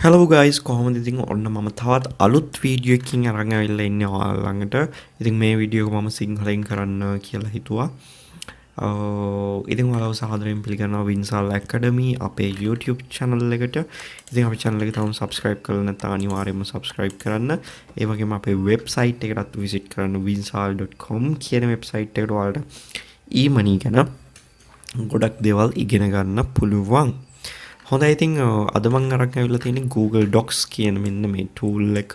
Hello guys, කොහොමද ඉතින් ඔන්න මම තවත් අලුත් වීඩියෝ එකකින් අරන් ආවිල්ලා ඉන්නේ ඔයාලා ළඟට. ඉතින් මේ වීඩියෝ එක මම සිංහලෙන් කරන්න කියලා හිතුවා. ඉතින් ඔයාලව සාදරයෙන් පිළිගන්නවා වින්සල් ඇකඩමි අපේ YouTube channel එකට. ඉතින් අපේ channel එක තාම subscribe කරලා නැත්නම් අනිවාර්යයෙන්ම subscribe කරන්න. ඒ වගේම අපේ website එකටත් visit කරන්න winsal.com කියන website එකට ඔයාලට e-money ගැන ගොඩක් දේවල් ඉගෙන ගන්න පුළුවන්. හොඳයි ඉතින් අද මම අරන් ආවිල්ලා තියෙන්නේ Google Docs කියන මෙන්න මේ tool එක.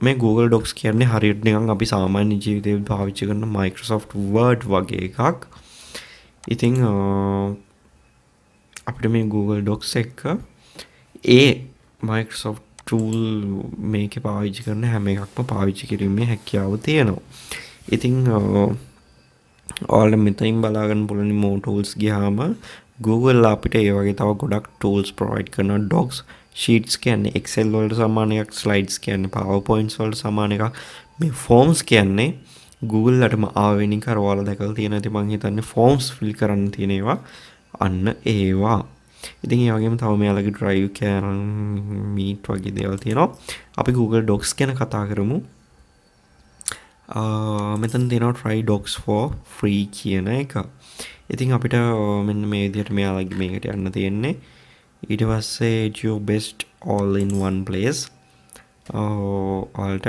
මේ Google Docs කියන්නේ හරියට නිකන් අපි සාමාන්‍ය ජීවිතේ පාවිච්චි කරන Microsoft Word වගේ එකක්. ඉතින් අපිට මේ Google Docs එක ඒ Microsoft tool මේකේ පාවිච්චි කරන හැම එකක්ම පාවිච්චි කිරීමේ හැකියාව තියෙනවා. ඉතින් ඔයාලට මෙතනින් බලා ගන්න පුළුවන් more tools ගියාම Google අපිට ඒ වගේ තව ගොඩක් tools provide කරනවා. Docs, Sheets කියන්නේ Excel වලට සමාන එකක්, Slides කියන්නේ PowerPoints වලට සමාන එකක්. මේ Forms කියන්නේ Google වලටම ආවෙනික අර ඔයාලා දැකලා තියෙන ඉතින් මම හිතන්නේ Forms fill කරන්න තියෙන ඒවා අන්න ඒවා. ඉතින් ඒ වගේම තව මෙයාලගේ Drive can Meet වගේ දේවල් තියෙනවා. අපි Google Docs ගැන කතා කරමු. මෙතන තියෙනවා try docs for free කියන එක. ඉතින් අපිට මෙන්න මේ විදිහට මෙයාලගේ මේකට යන්න තියෙන්නේ. ඊට පස්සේ your best all in one place. ඔයාලට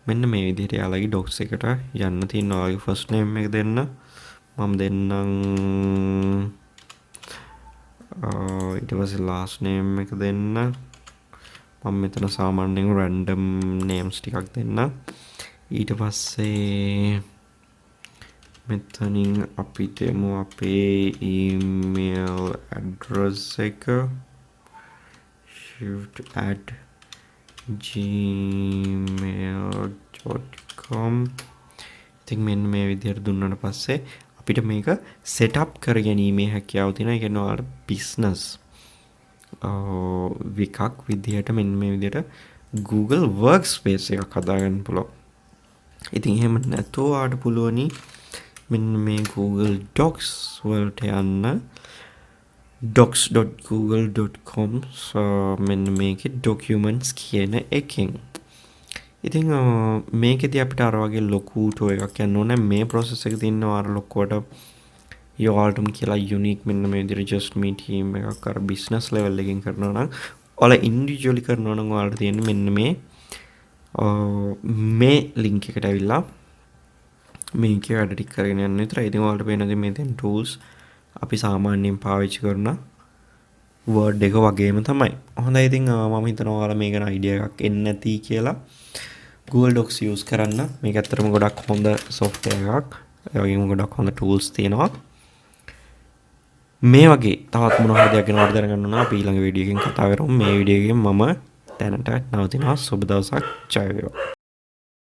මෙන්න මේ විදිහට යාලගේ docs එකට යන්න තියෙනවා. ඔයාලගේ first name එක දෙන්න. මම දෙන්නම් ඊට පස්සේ last name එක දෙන්න. මම මෙතන සාමාන්‍යයෙන් random names ටිකක් දෙන්න. ඊට පස්සේ මෙතනින් අපි දෙමු අපේ email address එක shift@gmail.com. ඉතින් මෙන්න මේ විදිහට දුන්නාට පස්සේ අපිට මේක set up කරගැනීමේ හැකියාව තියෙනවා. ඒ කියන්නේ ඔයාලට business එකක් විදිහට මෙන්න මේ විදිහට Google Workspace එකක් හදාගන්න පුළුවන්. ඉතින් එහෙම නැතුව ආට පුළුවනි මෙන්න මේ Google Docs වලට යන්න docs.google.com මෙන්න මේකේ documents කියන එකෙන්. ඉතින් මේකෙදී අපිට අර වගේ ලොකු ටෝ එකක් යන්න ඕනේ. මේ process එක තියෙනවා අර ලොකුවට යෝල්ටම් කියලා unique මෙන්න මේ විදිහට just me team එකක් අර business level එකකින් කරනවා නම් ඔයාලා individually කරනවා නම් ඔයාලට තියෙන්නේ මෙන්න මේ link එකට ඇවිල්ලා මේකේ වැඩ ටික කරගෙන යන්න විතරයි. ඉතින් ඔයාලට පේනද මේ තියෙන tools අපි සාමාන්‍යයෙන් පාවිච්චි කරන Word එක වගේම තමයි. හොඳයි ඉතින් මම හිතනවා ඔයාලා මේක ගැන idea එකක් එන්නේ නැති කියලා Google Docs use කරන්න. මේක ඇත්තටම ගොඩක් හොඳ software එකක්. ඒ වගේම ගොඩක් හොඳ tools තියෙනවා. මේ වගේ තවත් මොන හරි දෙයක් ගැන වර්ධනය කරන්න නම් අපි ඊළඟ වීඩියෝ එකකින් කතා කරමු. මේ වීඩියෝ එකෙන් මම දැනට නවතිනවා. සුබ දවසක්. ජය වේවා.